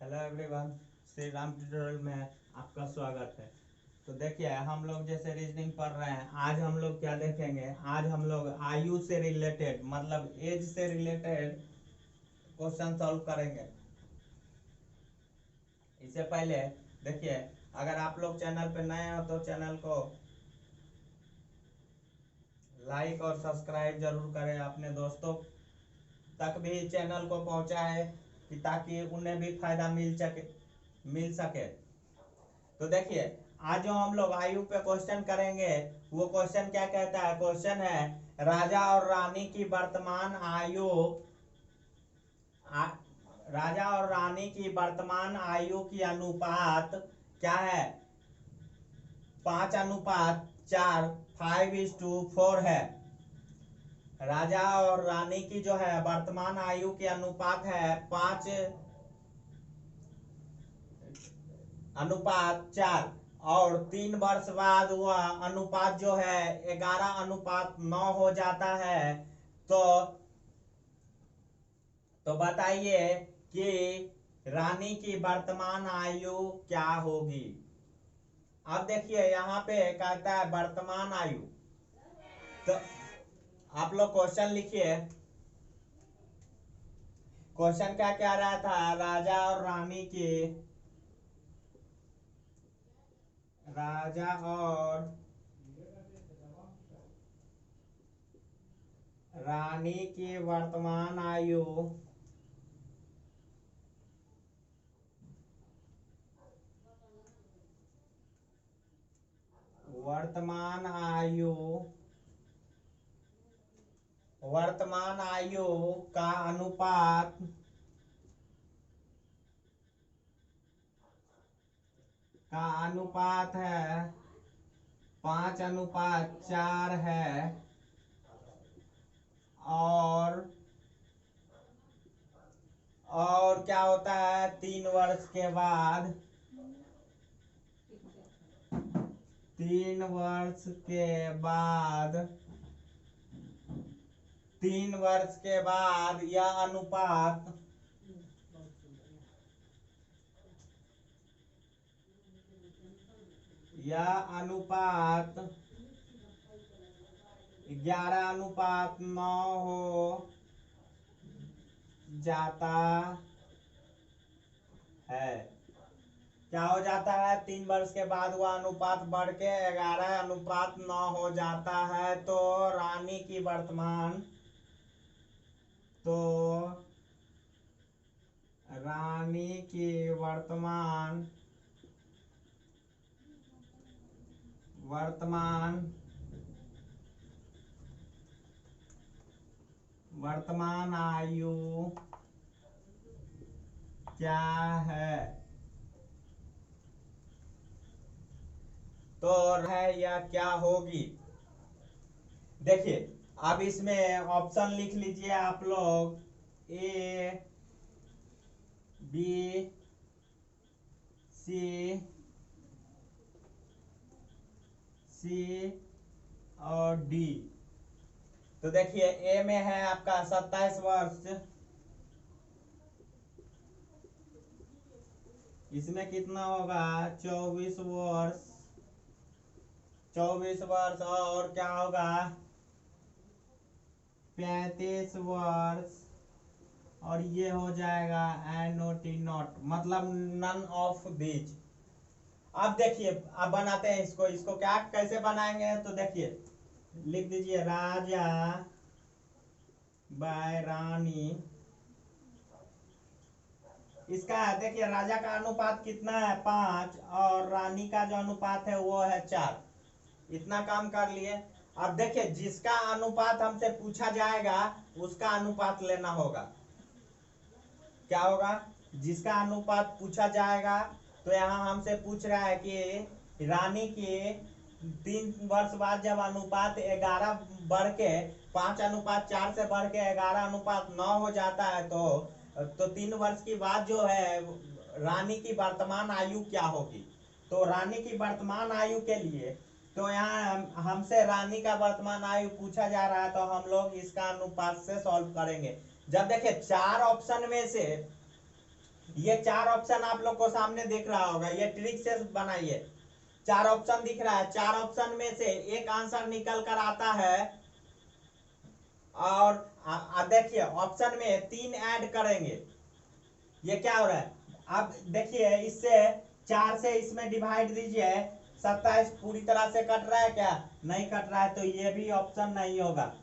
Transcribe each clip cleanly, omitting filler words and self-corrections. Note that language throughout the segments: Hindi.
Hello everyone, Shri Ram tutorial में आपका स्वागत है। तो देखिए, हम लोग जैसे रीजनिंग पढ़ रहे हैं, आज हम लोग क्या देखेंगे। आज हम लोग आयु से रिलेटेड मतलब एज से रिलेटेड क्वेश्चन सॉल्व करेंगे। इससे पहले देखिए, अगर आप लोग चैनल पे नए हो तो चैनल को लाइक और सब्सक्राइब जरूर करें, अपने दोस्तों तक भी चैनल को पहुंचाएं कि ताकि उन्हें भी फायदा मिल सके। तो देखिए, आज जो हम लोग आयु पे क्वेश्चन करेंगे, वो क्वेश्चन क्या कहता है। क्वेश्चन है राजा और रानी की वर्तमान आयु आ, राजा और रानी की वर्तमान आयु की अनुपात क्या है। 5:4, 5:4 है। राजा और रानी की जो है वर्तमान आयु की अनुपात है 5:4 और 3 वर्ष बाद वह अनुपात जो है 11:9 हो जाता है। तो बताइए कि रानी की वर्तमान आयु क्या होगी। अब देखिए, यहाँ पे कहता है वर्तमान आयु। तो आप लोग क्वेश्चन लिखिए। क्वेश्चन क्या कह रहा था, राजा और रानी की वर्तमान आयु वर्तमान आयु का अनुपात है 5:4 है। और क्या होता है, 3 वर्ष के बाद 3 वर्ष के बाद यह अनुपात 11:9 हो जाता है। क्या हो जाता है, 3 वर्ष के बाद वह अनुपात बढ़ के 11:9 हो जाता है। तो रानी की वर्तमान आयु क्या है। तो है या क्या होगी। देखिए, अब इसमें ऑप्शन लिख लीजिए आप लोग, ए बी सी और डी। तो देखिए, ए में है आपका 27 वर्ष। इसमें कितना होगा, 24 वर्ष और क्या होगा, 35 वर्ष। और ये हो जाएगा NOT मतलब नन ऑफ दीज। अब देखिए, अब बनाते हैं इसको क्या कैसे बनाएंगे। तो देखिए, लिख दीजिए राजा बाय रानी। इसका देखिए, राजा का अनुपात कितना है, 5 और रानी का जो अनुपात है वो है 4। इतना काम कर लिए। अब देखिए, जिसका अनुपात हमसे पूछा जाएगा उसका अनुपात लेना होगा। क्या होगा, जिसका अनुपात पूछा जाएगा। तो यहाँ हमसे पूछ रहा है कि रानी की 3 वर्ष बाद जब अनुपात 11 बढ़ के 5:4 से बढ़ के 11:9 हो जाता है, तो 3 वर्ष की बाद जो है रानी की वर्तमान आयु क्या होगी। तो रानी की वर्तमान आयु के लिए, तो यहाँ हमसे रानी का वर्तमान आयु पूछा जा रहा है, तो हम लोग इसका अनुपात से सॉल्व करेंगे। जब देखिए, 4 ऑप्शन में से ये 4 ऑप्शन आप लोग को सामने दिख रहा होगा, ये ट्रिक से बनाइए। 4 ऑप्शन दिख रहा है, 4 ऑप्शन में से एक आंसर निकल कर आता है और देखिए ऑप्शन में 3 ऐड करेंगे। ये क्या हो रहा है, अब देखिए इससे 4 से इसमें डिवाइड दीजिए, 27 पूरी तरह से कट रहा है क्या, नहीं कट रहा है, तो ये भी ऑप्शन नहीं होगा।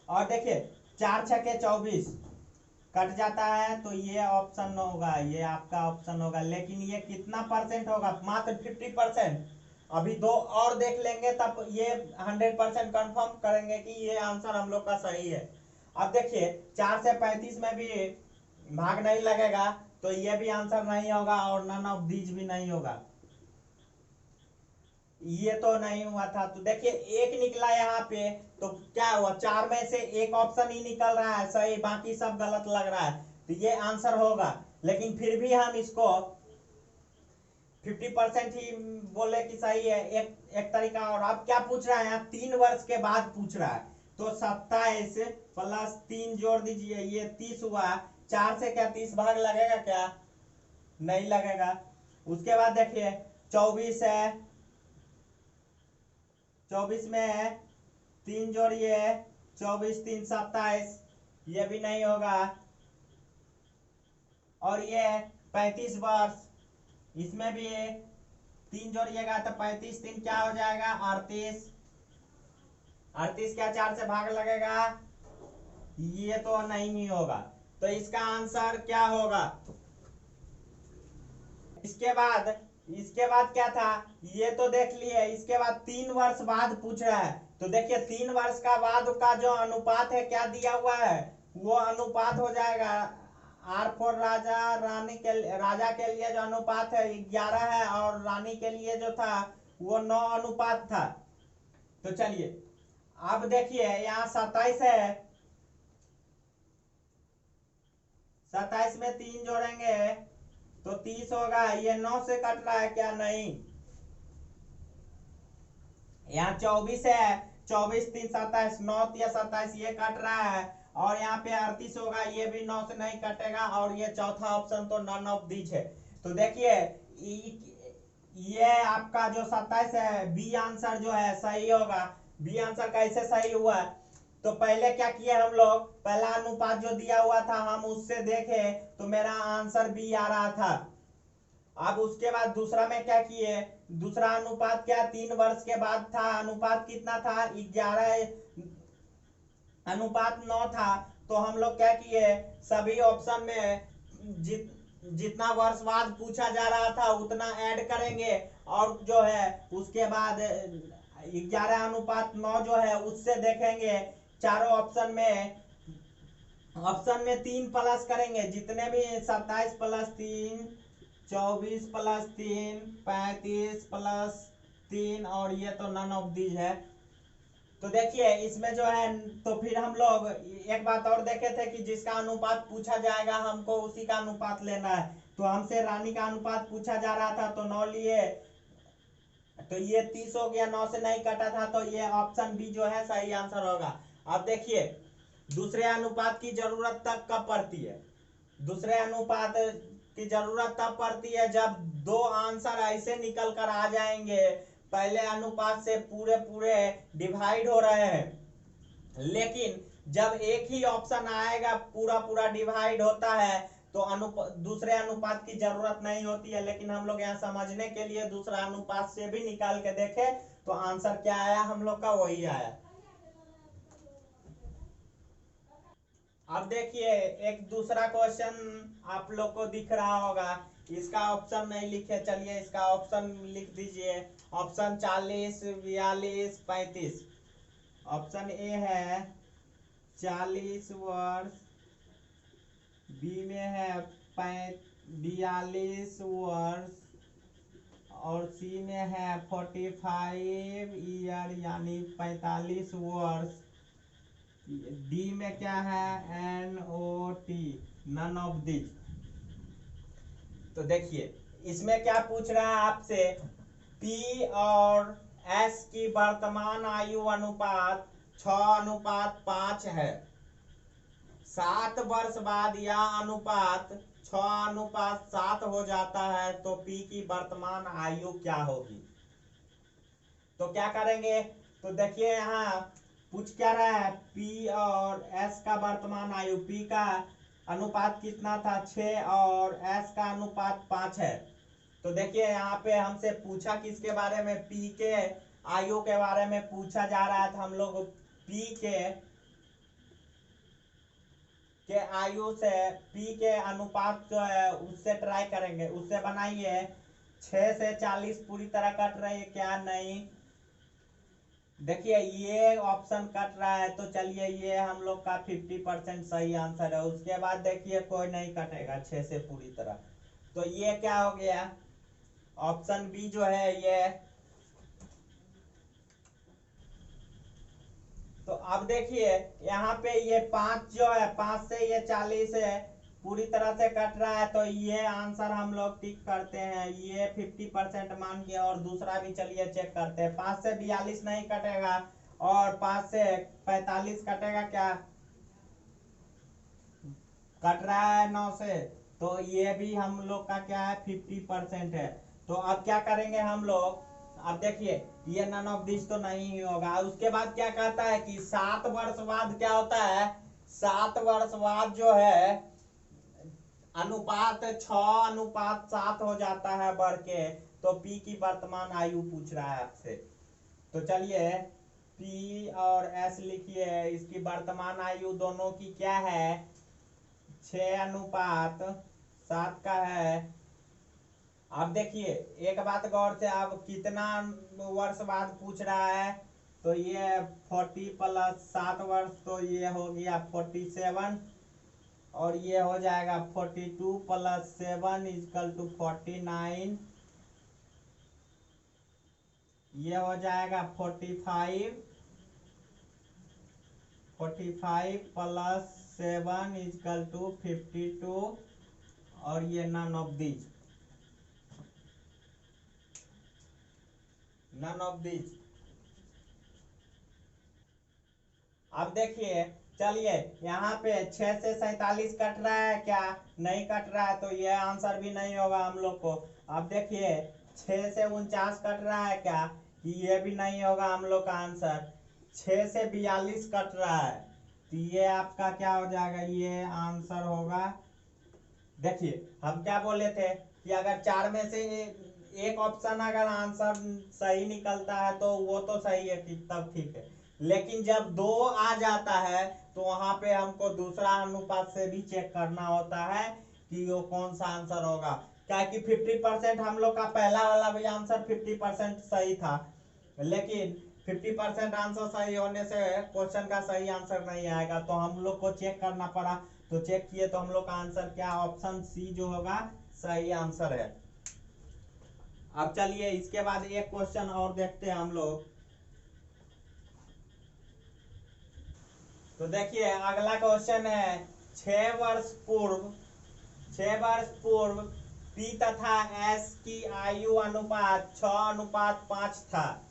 और देखिए 4 छके 24 कट जाता है, तो ये ऑप्शन होगा, ये आपका ऑप्शन होगा। लेकिन ये कितना परसेंट होगा, मात्र 50%। अभी 2 और देख लेंगे तब ये 100% कंफर्म करेंगे कि ये आंसर हम लोग का सही है। अब देखिए 4 से 35 में भी भाग नहीं लगेगा, तो ये भी आंसर नहीं होगा और नन ऑफ दीज भी नहीं होगा। ये तो नहीं हुआ था, तो देखिए एक निकला यहाँ पे, तो क्या हुआ, 4 में से एक ऑप्शन ही निकल रहा है सही, बाकी सब गलत लग रहा है, तो ये आंसर होगा। लेकिन फिर भी हम इसको 50% ही बोले कि सही है, एक तरीका। और अब क्या पूछ रहा है यहाँ, 3 वर्ष के बाद पूछ रहा है, तो 27 प्लस 3 जोड़ दीजिए, ये 30 हुआ। 4 से क्या 30 भाग लगेगा क्या, नहीं लगेगा। उसके बाद देखिए 24 है, 24 में 3 जोड़िए, 24 3 27, ये भी नहीं होगा। और ये 35 वर्ष, इसमें भी 3 जोड़िएगा तो 35 3 क्या हो जाएगा, 38। 38 क्या 4 से भाग लगेगा, ये तो नहीं होगा। तो इसका आंसर क्या होगा। इसके बाद क्या था, ये तो देख लिए। इसके बाद 3 वर्ष बाद पूछ रहा है, तो देखिए 3 वर्ष का बाद का जो अनुपात है क्या दिया हुआ है, वो अनुपात हो जाएगा R4 राजा के लिए जो अनुपात है 11 है, और रानी के लिए जो था वो 9 अनुपात था। तो चलिए अब देखिए यहाँ 27 है, 27 में 3 जोड़ेंगे तो 30 होगा। ये 9 से कट रहा है क्या, नहीं। यहाँ 24 है, 24 3 27, 9 या 27, ये कट रहा है। और यहाँ पे 38 होगा, ये भी 9 से नहीं कटेगा। और ये चौथा ऑप्शन तो नन ऑफ दीज है। तो देखिए ये आपका जो 27 है, बी आंसर जो है सही होगा। बी आंसर कैसे सही हुआ, तो पहले क्या किए हम लोग, पहला अनुपात जो दिया हुआ था हम उससे देखे, तो मेरा आंसर बी आ रहा था। अब उसके बाद दूसरा में क्या किए, दूसरा अनुपात क्या 3 वर्ष के बाद था, अनुपात कितना था 11 अनुपात 9 था। तो हम लोग क्या किए, सभी ऑप्शन में जितना वर्ष बाद पूछा जा रहा था उतना ऐड करेंगे, और जो है उसके बाद 11 अनुपात 9 जो है उससे देखेंगे। चारों ऑप्शन में 3 प्लस करेंगे, जितने भी 27 प्लस 3, 24 प्लस 3, 35 प्लस 3, और ये तो नन ऑफ दीज है। तो देखिए इसमें जो है, तो फिर हम लोग एक बात और देखे थे कि जिसका अनुपात पूछा जाएगा हमको उसी का अनुपात लेना है। तो हमसे रानी का अनुपात पूछा जा रहा था, तो 9 लिए, तो ये 30 हो गया, 9 से नहीं कटा था, तो ये ऑप्शन बी जो है सही आंसर होगा। अब देखिए दूसरे अनुपात की जरूरत तब कब पड़ती है, दूसरे अनुपात की जरूरत तब पड़ती है जब 2 आंसर ऐसे निकल कर आ जाएंगे, पहले अनुपात से पूरे पूरे डिवाइड हो रहे हैं। लेकिन जब एक ही ऑप्शन आएगा पूरा पूरा डिवाइड होता है, तो दूसरे अनुपात की जरूरत नहीं होती है। लेकिन हम लोग यहाँ समझने के लिए दूसरा अनुपात से भी निकाल के देखे, तो आंसर क्या आया हम लोग का, वही आया। अब देखिए एक दूसरा क्वेश्चन आप लोग को दिख रहा होगा, इसका ऑप्शन नहीं लिखे, चलिए इसका ऑप्शन लिख दीजिए। ऑप्शन 40 42 35। ऑप्शन ए है 40 वर्ष, बी में है 42 वर्ष, और सी में है 45 ईयर यानी 45 वर्ष। डी में क्या है, NOT, नन ऑफ दिस। तो देखिए इसमें क्या पूछ रहा है आपसे, P और S की वर्तमान आयु अनुपात 6:5 है। 7 वर्ष बाद यह अनुपात 6:7 हो जाता है तो P की वर्तमान आयु क्या होगी। तो क्या करेंगे, तो देखिए यहाँ पूछ क्या रहा है, P और S का वर्तमान आयु, P का अनुपात कितना था 6 और S का अनुपात 5 है। तो देखिए यहाँ पे हमसे पूछा किसके बारे में, P के आयु के बारे में पूछा जा रहा है। तो हम लोग P के आयु से P के अनुपात जो है उससे ट्राई करेंगे, उससे बनाइए। 6 से 40 पूरी तरह कट रही है क्या, नहीं। देखिए ये ऑप्शन कट रहा है तो चलिए ये हम लोग का 50% सही आंसर है। उसके बाद देखिए कोई नहीं कटेगा 6 से पूरी तरह, तो ये क्या हो गया, ऑप्शन बी जो है ये। तो अब देखिए यहाँ पे ये 5 जो है, 5 से ये 40 है, पूरी तरह से कट रहा है, तो ये आंसर हम लोग टिक करते हैं। ये 50% मान के, और दूसरा भी चलिए चेक करते हैं। 5 से 42 नहीं कटेगा और 5 से 45 कटेगा क्या, कट रहा है 9 से, तो ये भी हम लोग का क्या है 50% है। तो अब क्या करेंगे हम लोग, अब देखिए ये नन ऑफ दिस तो नहीं होगा। उसके बाद क्या कहता है कि 7 वर्ष बाद क्या होता है, 7 वर्ष बाद जो है अनुपात 6:7 हो जाता है बढ़ के। तो P की वर्तमान आयु पूछ रहा है आपसे। तो चलिए P और S लिखिए, इसकी वर्तमान आयु दोनों की क्या है, 6:7 का है। अब देखिए एक बात गौर से, अब कितना वर्ष बाद पूछ रहा है, तो ये 40 प्लस 7 वर्ष, तो ये हो गया 47, और ये हो जाएगा 42 प्लस 7 इजकल टू 49, ये हो जाएगा 45 प्लस 7 इजकल टू 52, और ये none of these, none of these. अब देखिए चलिए यहाँ पे 6 से 47 कट रहा है क्या, नहीं कट रहा है, तो ये आंसर भी नहीं होगा हम लोग को। अब देखिए 6 से 49 कट रहा है क्या, कि ये भी नहीं होगा हम लोग का आंसर। 6 से 42 कट रहा है, तो ये आपका क्या हो जाएगा, ये आंसर होगा। देखिए हम क्या बोले थे कि अगर 4 में से एक ऑप्शन अगर आंसर सही निकलता है तो वो तो सही है, तब ठीक है। लेकिन जब 2 आ जाता है तो वहां पे हमको दूसरा अनुपात से भी चेक करना होता है कि वो कौन सा आंसर होगा। क्या कि 50% हम लोग का पहला वाला भी आंसर 50% सही था, लेकिन 50% आंसर सही होने से क्वेश्चन का सही आंसर नहीं आएगा, तो हम लोग को चेक करना पड़ा। तो चेक किए तो हम लोग का आंसर क्या, ऑप्शन सी जो होगा सही आंसर है। अब चलिए इसके बाद एक क्वेश्चन और देखते हैं हम लोग। तो देखिए अगला क्वेश्चन है, 6 वर्ष पूर्व P तथा S की आयु अनुपात 6:5 था,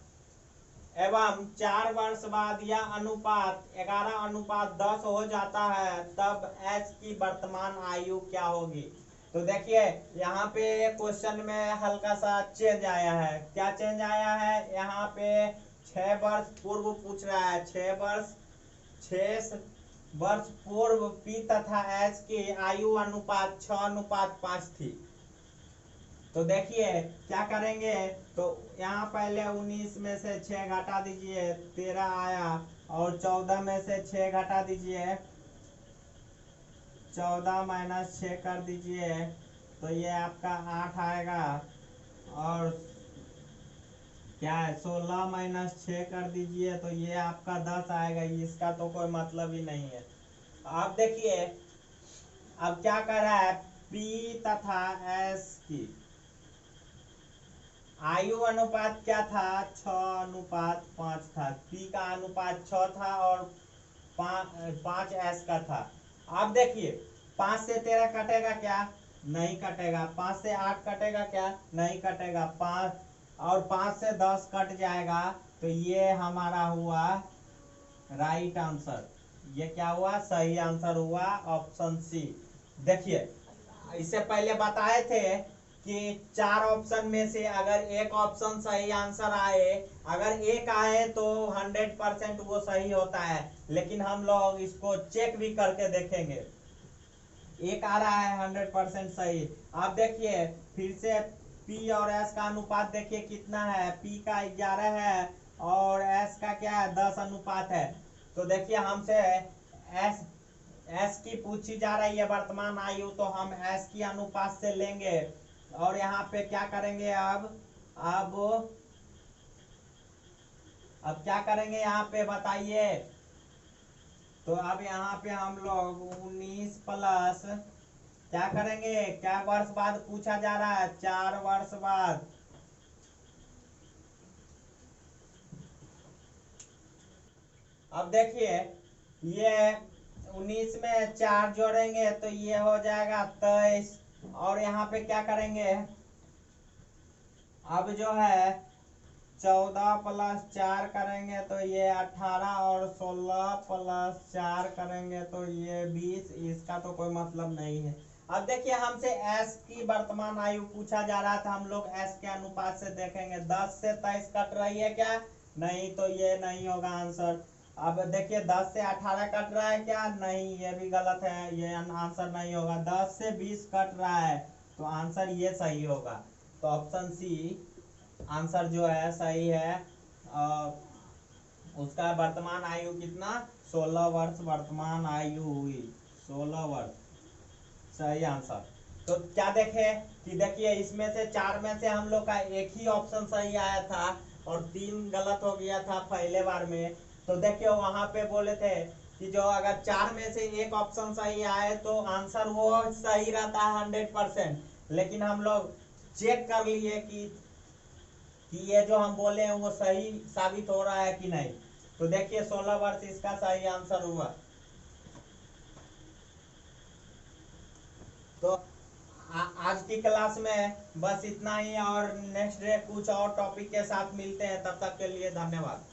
एवं 4 वर्ष बाद यह अनुपात 11:10 हो जाता है, तब S की वर्तमान आयु क्या होगी। तो देखिए यहाँ पे क्वेश्चन में हल्का सा चेंज आया है। क्या चेंज आया है, यहाँ पे 6 वर्ष पूर्व पूछ रहा है। 6 वर्ष पूर्व P तथा S की आयु अनुपात 6:5 थी। तो देखिए क्या करेंगे, तो यहाँ पहले 19 में से 6 घटा दीजिए, 13 आया, और 14 में से 6 घटा दीजिए, 14 माइनस 6 कर दीजिए, तो ये आपका 8 आएगा, और क्या है 16 माइनस 6 कर दीजिए, तो ये आपका 10 आएगा। इसका तो कोई मतलब ही नहीं है। अब देखिए अब क्या कर रहा है, P तथा S की आयु अनुपात क्या था, 6:5 था। P का अनुपात 6 था और 5 S का था। अब देखिए 5 से 13 कटेगा क्या, नहीं कटेगा। 5 से 8 कटेगा क्या, नहीं कटेगा। 5 से 10 कट जाएगा, तो ये हमारा हुआ राइट आंसर। ये क्या हुआ, सही आंसर हुआ ऑप्शन सी। देखिए इससे पहले बताए थे कि 4 ऑप्शन में से अगर एक ऑप्शन सही आंसर आए, अगर एक आए तो 100% वो सही होता है, लेकिन हम लोग इसको चेक भी करके देखेंगे। एक आ रहा है 100% सही। आप देखिए फिर से P और S का अनुपात देखिए कितना है, P का 11 है और S का क्या है 10 अनुपात है। तो देखिए हमसे S की पूछी जा रही है वर्तमान आयु, तो हम S की अनुपात से लेंगे और यहाँ पे क्या करेंगे अब क्या करेंगे यहाँ पे बताइए। तो अब यहाँ पे हम लोग 19 प्लस क्या करेंगे, क्या वर्ष बाद पूछा जा रहा है, 4 वर्ष बाद। अब देखिए ये 19 में 4 जोड़ेंगे तो ये हो जाएगा 23, और यहाँ पे क्या करेंगे, अब जो है 14 प्लस 4 करेंगे तो ये 18, और 16 प्लस 4 करेंगे तो ये 20। इसका तो कोई मतलब नहीं है। अब देखिए हमसे S की वर्तमान आयु पूछा जा रहा था, हम लोग S के अनुपात से देखेंगे। 10 से 23 कट रही है क्या, नहीं, तो ये नहीं होगा आंसर। अब देखिए 10 से 18 कट रहा है क्या, नहीं, ये भी गलत है, ये आंसर नहीं होगा। 10 से 20 कट रहा है तो आंसर ये सही होगा। तो ऑप्शन सी आंसर जो है सही है। उसका वर्तमान आयु कितना, 16 वर्ष वर्तमान आयु हुई, 16 वर्ष सही आंसर। तो क्या देखे कि देखिए इसमें से 4 में से हम लोग का एक ही ऑप्शन सही आया था और 3 गलत हो गया था पहले बार में। तो देखिए वहां पे बोले थे कि जो अगर 4 में से एक ऑप्शन सही आए तो आंसर वो सही रहता है 100%, लेकिन हम लोग चेक कर लिए कि ये जो हम बोले हैं वो सही साबित हो रहा है कि नहीं। तो देखिए 16 वर्ष इसका सही आंसर हुआ। तो आज की क्लास में बस इतना ही, और नेक्स्ट डे कुछ और टॉपिक के साथ मिलते हैं। तब तक के लिए धन्यवाद।